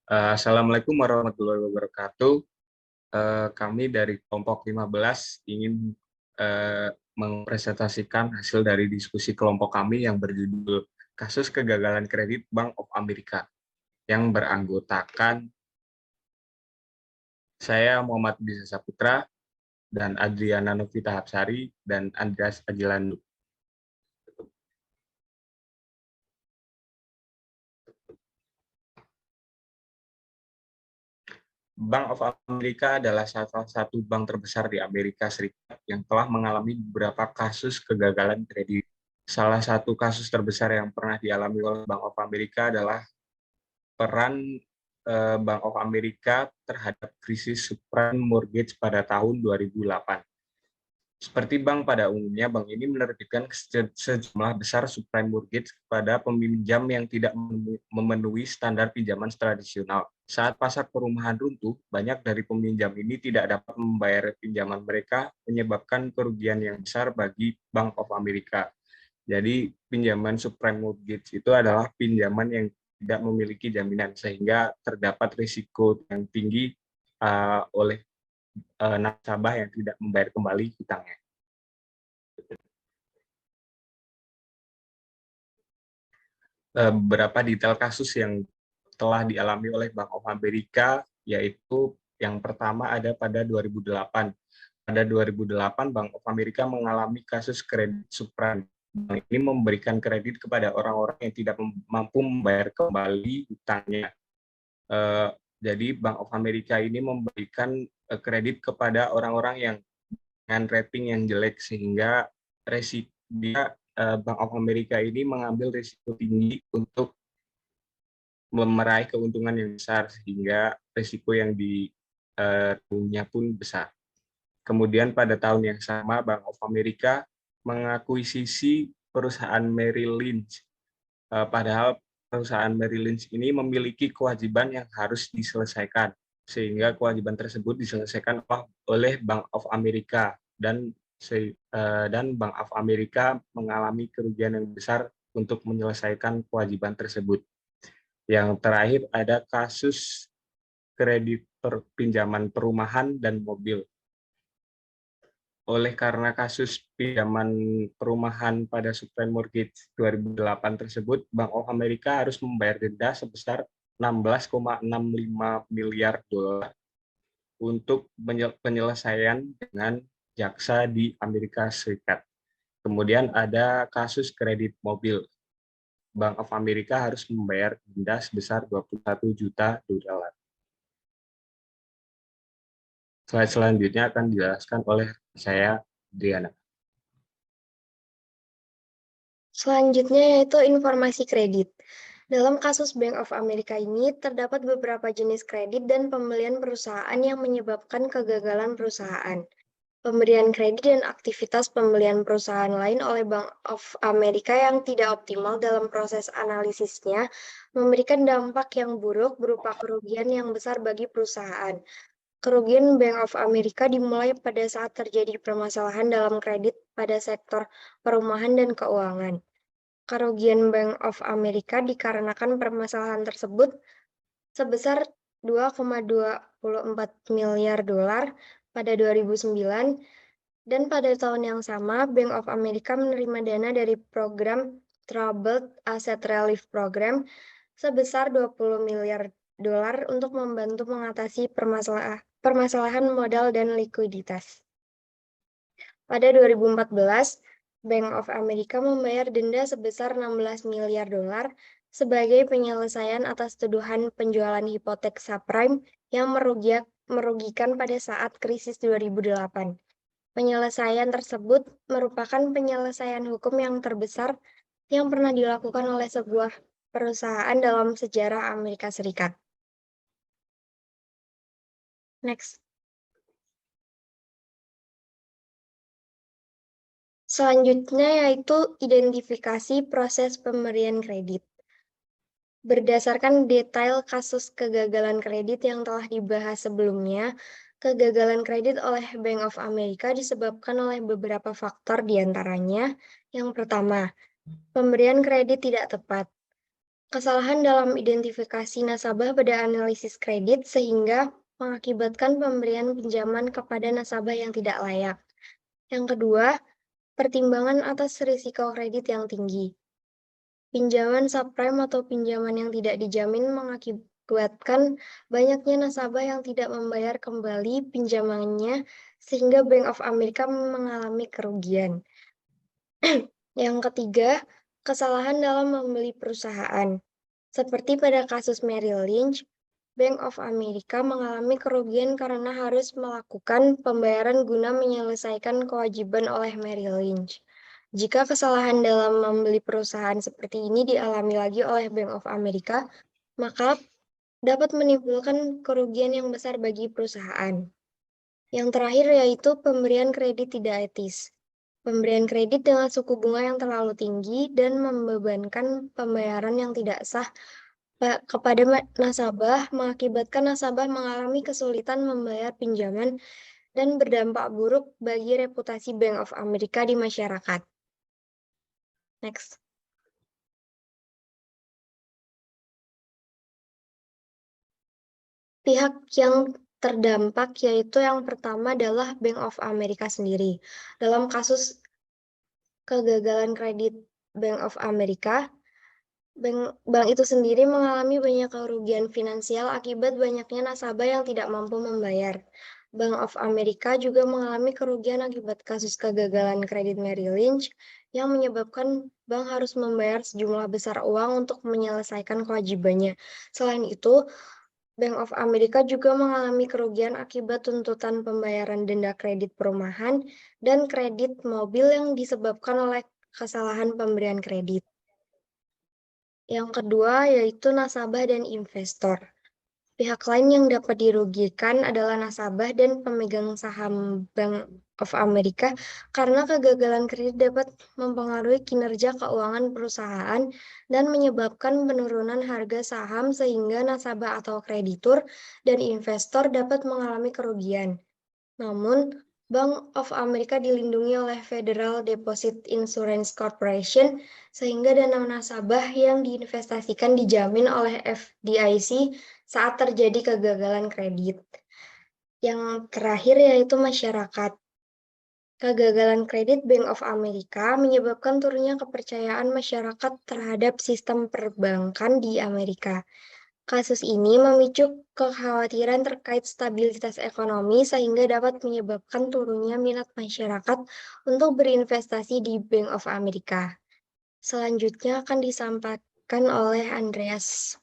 Assalamualaikum warahmatullahi wabarakatuh. Kami dari kelompok 15 ingin mempresentasikan hasil dari diskusi kelompok kami yang berjudul Kasus Kegagalan Kredit Bank of America yang beranggotakan saya Muhammad Bisa Saputra dan Adriana Novita Hapsari dan Andreas Ajilandu. Bank of America adalah salah satu bank terbesar di Amerika Serikat yang telah mengalami beberapa kasus kegagalan kredit. Salah satu kasus terbesar yang pernah dialami oleh Bank of America adalah peran Bank of America terhadap krisis subprime mortgage pada tahun 2008. Seperti bank pada umumnya, bank ini menerbitkan sejumlah besar subprime mortgage kepada peminjam yang tidak memenuhi standar pinjaman tradisional. Saat pasar perumahan runtuh, banyak dari peminjam ini tidak dapat membayar pinjaman mereka, menyebabkan kerugian yang besar bagi Bank of America. Jadi, pinjaman subprime mortgage itu adalah pinjaman yang tidak memiliki jaminan, sehingga terdapat risiko yang tinggi oleh nasabah yang tidak membayar kembali hutangnya. Beberapa detail kasus yang telah dialami oleh Bank of America, yaitu yang pertama ada pada 2008. Pada 2008, Bank of America mengalami kasus kredit subprime. Bank ini memberikan kredit kepada orang-orang yang tidak mampu membayar kembali hutangnya. Jadi Bank of America ini memberikan kredit kepada orang-orang yang dengan rating yang jelek, sehingga Bank of America ini mengambil risiko tinggi untuk meraih keuntungan yang besar, sehingga risiko yang ditanggung pun besar. Kemudian pada tahun yang sama, Bank of America mengakuisisi perusahaan Merrill Lynch. Padahal perusahaan Merrill Lynch ini memiliki kewajiban yang harus diselesaikan, sehingga kewajiban tersebut diselesaikan oleh Bank of America, dan Bank of America mengalami kerugian yang besar untuk menyelesaikan kewajiban tersebut. Yang terakhir ada kasus kredit pinjaman perumahan dan mobil. Oleh karena kasus pinjaman perumahan pada subprime mortgage 2008 tersebut, Bank of America harus membayar denda sebesar 16,65 miliar dolar untuk penyelesaian dengan jaksa di Amerika Serikat. Kemudian ada kasus kredit mobil. Bank of America harus membayar denda sebesar 21 juta dolar. Slide selanjutnya akan dijelaskan oleh saya, Diana. Selanjutnya yaitu informasi kredit. Dalam kasus Bank of America ini, terdapat beberapa jenis kredit dan pembelian perusahaan yang menyebabkan kegagalan perusahaan. Pemberian kredit dan aktivitas pembelian perusahaan lain oleh Bank of America yang tidak optimal dalam proses analisisnya memberikan dampak yang buruk berupa kerugian yang besar bagi perusahaan. Kerugian Bank of America dimulai pada saat terjadi permasalahan dalam kredit pada sektor perumahan dan keuangan. Kerugian Bank of America dikarenakan permasalahan tersebut sebesar 2,24 miliar dolar pada 2009, dan pada tahun yang sama Bank of America menerima dana dari program Troubled Asset Relief Program sebesar 20 miliar dolar untuk membantu mengatasi permasalahan modal dan likuiditas. Pada 2014, Bank of America membayar denda sebesar 16 miliar dolar sebagai penyelesaian atas tuduhan penjualan hipotek subprime yang merugikan pada saat krisis 2008. Penyelesaian tersebut merupakan penyelesaian hukum yang terbesar yang pernah dilakukan oleh sebuah perusahaan dalam sejarah Amerika Serikat. Next. Selanjutnya yaitu identifikasi proses pemberian kredit. Berdasarkan detail kasus kegagalan kredit yang telah dibahas sebelumnya, kegagalan kredit oleh Bank of America disebabkan oleh beberapa faktor, diantaranya yang pertama, pemberian kredit tidak tepat. Kesalahan dalam identifikasi nasabah pada analisis kredit sehingga mengakibatkan pemberian pinjaman kepada nasabah yang tidak layak. Yang kedua, pertimbangan atas risiko kredit yang tinggi. Pinjaman subprime atau pinjaman yang tidak dijamin mengakibatkan banyaknya nasabah yang tidak membayar kembali pinjamannya sehingga Bank of America mengalami kerugian. Yang ketiga, kesalahan dalam membeli perusahaan. Seperti pada kasus Merrill Lynch, Bank of America mengalami kerugian karena harus melakukan pembayaran guna menyelesaikan kewajiban oleh Merrill Lynch. Jika kesalahan dalam membeli perusahaan seperti ini dialami lagi oleh Bank of America, maka dapat menimbulkan kerugian yang besar bagi perusahaan. Yang terakhir yaitu pemberian kredit tidak etis. Pemberian kredit dengan suku bunga yang terlalu tinggi dan membebankan pembayaran yang tidak sah kepada nasabah mengakibatkan nasabah mengalami kesulitan membayar pinjaman dan berdampak buruk bagi reputasi Bank of America di masyarakat. Next. Pihak yang terdampak yaitu yang pertama adalah Bank of America sendiri. Dalam kasus kegagalan kredit Bank of America, bank itu sendiri mengalami banyak kerugian finansial akibat banyaknya nasabah yang tidak mampu membayar. Bank of America juga mengalami kerugian akibat kasus kegagalan kredit Merrill Lynch yang menyebabkan bank harus membayar sejumlah besar uang untuk menyelesaikan kewajibannya. Selain itu, Bank of America juga mengalami kerugian akibat tuntutan pembayaran denda kredit perumahan dan kredit mobil yang disebabkan oleh kesalahan pemberian kredit. Yang kedua yaitu nasabah dan investor. Pihak lain yang dapat dirugikan adalah nasabah dan pemegang saham Bank of America karena kegagalan kredit dapat mempengaruhi kinerja keuangan perusahaan dan menyebabkan penurunan harga saham sehingga nasabah atau kreditur dan investor dapat mengalami kerugian. Namun, Bank of America dilindungi oleh Federal Deposit Insurance Corporation sehingga dana nasabah yang diinvestasikan dijamin oleh FDIC saat terjadi kegagalan kredit. Yang terakhir yaitu masyarakat. Kegagalan kredit Bank of America menyebabkan turunnya kepercayaan masyarakat terhadap sistem perbankan di Amerika. Kasus ini memicu kekhawatiran terkait stabilitas ekonomi sehingga dapat menyebabkan turunnya minat masyarakat untuk berinvestasi di Bank of America. Selanjutnya akan disampaikan oleh Andreas.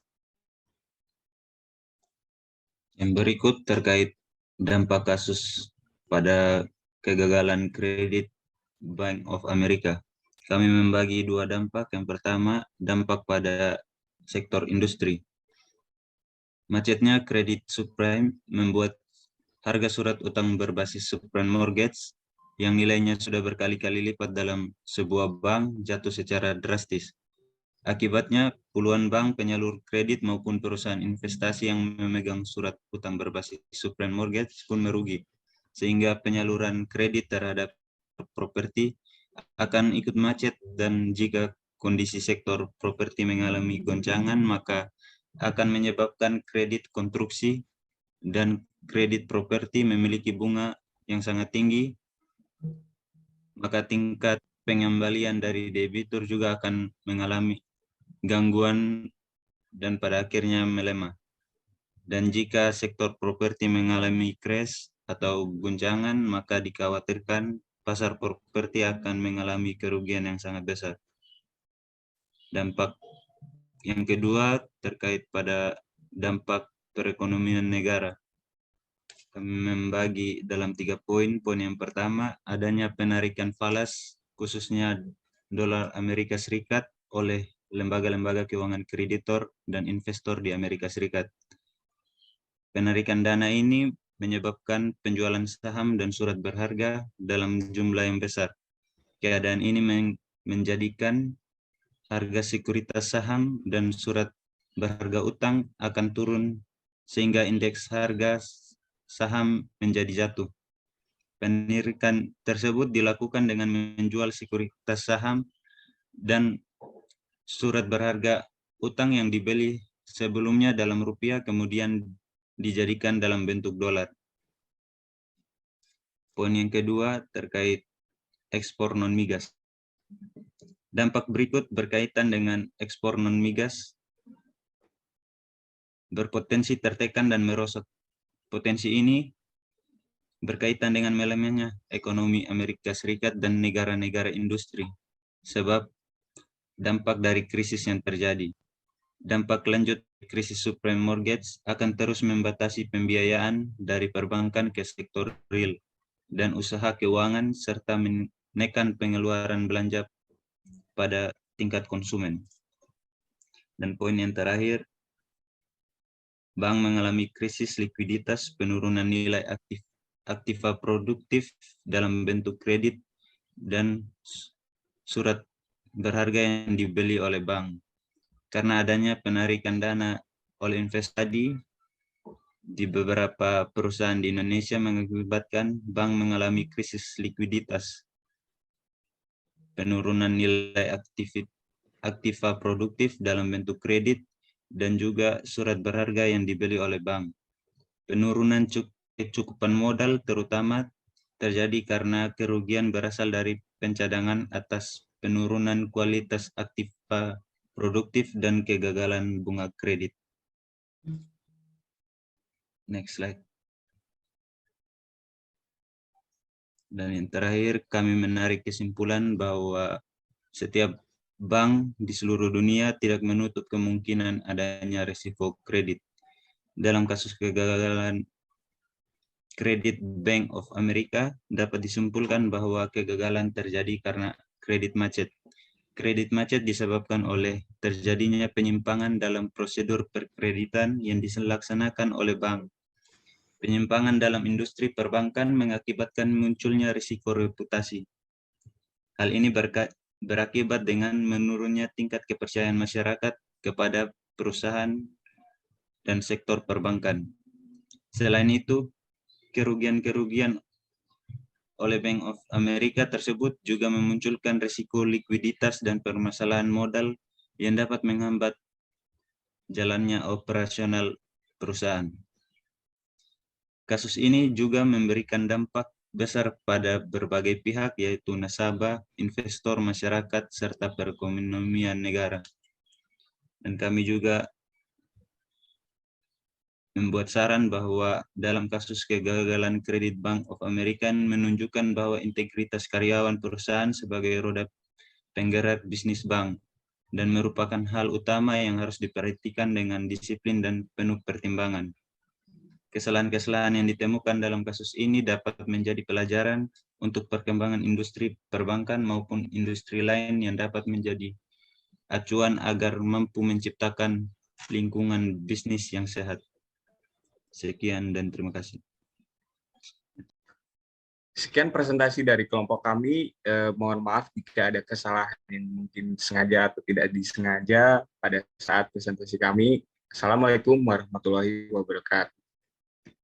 Yang berikut terkait dampak kasus pada kegagalan kredit Bank of America. Kami membagi dua dampak. Yang pertama, dampak pada sektor industri. Macetnya kredit subprime membuat harga surat utang berbasis subprime mortgage yang nilainya sudah berkali-kali lipat dalam sebuah bank jatuh secara drastis. Akibatnya, puluhan bank, penyalur kredit maupun perusahaan investasi yang memegang surat utang berbasis subprime mortgage pun merugi, sehingga penyaluran kredit terhadap properti akan ikut macet, dan jika kondisi sektor properti mengalami goncangan, maka akan menyebabkan kredit konstruksi dan kredit properti memiliki bunga yang sangat tinggi, maka tingkat pengembalian dari debitur juga akan mengalami gangguan dan pada akhirnya melemah. Dan jika sektor properti mengalami crash atau guncangan, maka dikhawatirkan pasar properti akan mengalami kerugian yang sangat besar. Dampak yang kedua terkait pada dampak perekonomian negara. Kami membagi dalam 3 poin. Poin yang pertama, adanya penarikan falas khususnya dolar Amerika Serikat oleh lembaga-lembaga keuangan kreditor dan investor di Amerika Serikat. Penarikan dana ini menyebabkan penjualan saham dan surat berharga dalam jumlah yang besar. Keadaan ini menjadikan harga sekuritas saham dan surat berharga utang akan turun sehingga indeks harga saham menjadi jatuh. Penarikan tersebut dilakukan dengan menjual sekuritas saham dan surat berharga utang yang dibeli sebelumnya dalam rupiah kemudian dijadikan dalam bentuk dolar. Poin yang kedua terkait ekspor non-migas. Dampak berikut berkaitan dengan ekspor non-migas berpotensi tertekan dan merosot. Potensi ini berkaitan dengan melemahnya ekonomi Amerika Serikat dan negara-negara industri, sebab dampak dari krisis yang terjadi. Dampak lanjut krisis subprime mortgage akan terus membatasi pembiayaan dari perbankan ke sektor real dan usaha keuangan serta menekan pengeluaran belanja pada tingkat konsumen. Dan poin yang terakhir, bank mengalami krisis likuiditas, penurunan nilai aktiva produktif dalam bentuk kredit dan surat berharga yang dibeli oleh bank. Karena adanya penarikan dana oleh investasi di beberapa perusahaan di Indonesia mengakibatkan bank mengalami krisis likuiditas, penurunan nilai aktiva produktif dalam bentuk kredit, dan juga surat berharga yang dibeli oleh bank. Penurunan kecukupan modal terutama terjadi karena kerugian berasal dari pencadangan atas penurunan kualitas aktiva produktif dan kegagalan bunga kredit. Next slide. Dan yang terakhir, kami menarik kesimpulan bahwa setiap bank di seluruh dunia tidak menutup kemungkinan adanya risiko kredit. Dalam kasus kegagalan kredit Bank of America, dapat disimpulkan bahwa kegagalan terjadi karena kredit macet. Kredit macet disebabkan oleh terjadinya penyimpangan dalam prosedur perkreditan yang dilaksanakan oleh bank. Penyimpangan dalam industri perbankan mengakibatkan munculnya risiko reputasi. Hal ini berakibat dengan menurunnya tingkat kepercayaan masyarakat kepada perusahaan dan sektor perbankan. Selain itu, kerugian-kerugian oleh Bank of America tersebut juga memunculkan risiko likuiditas dan permasalahan modal yang dapat menghambat jalannya operasional perusahaan. Kasus ini juga memberikan dampak besar pada berbagai pihak, yaitu nasabah, investor, masyarakat, serta perekonomian negara. Dan kami juga membuat saran bahwa dalam kasus kegagalan kredit Bank of America menunjukkan bahwa integritas karyawan perusahaan sebagai roda penggerak bisnis bank dan merupakan hal utama yang harus diperhatikan dengan disiplin dan penuh pertimbangan. Kesalahan-kesalahan yang ditemukan dalam kasus ini dapat menjadi pelajaran untuk perkembangan industri perbankan maupun industri lain yang dapat menjadi acuan agar mampu menciptakan lingkungan bisnis yang sehat. Sekian dan terima kasih. Sekian presentasi dari kelompok kami. Mohon maaf jika ada kesalahan yang mungkin sengaja atau tidak disengaja pada saat presentasi kami. Assalamualaikum warahmatullahi wabarakatuh.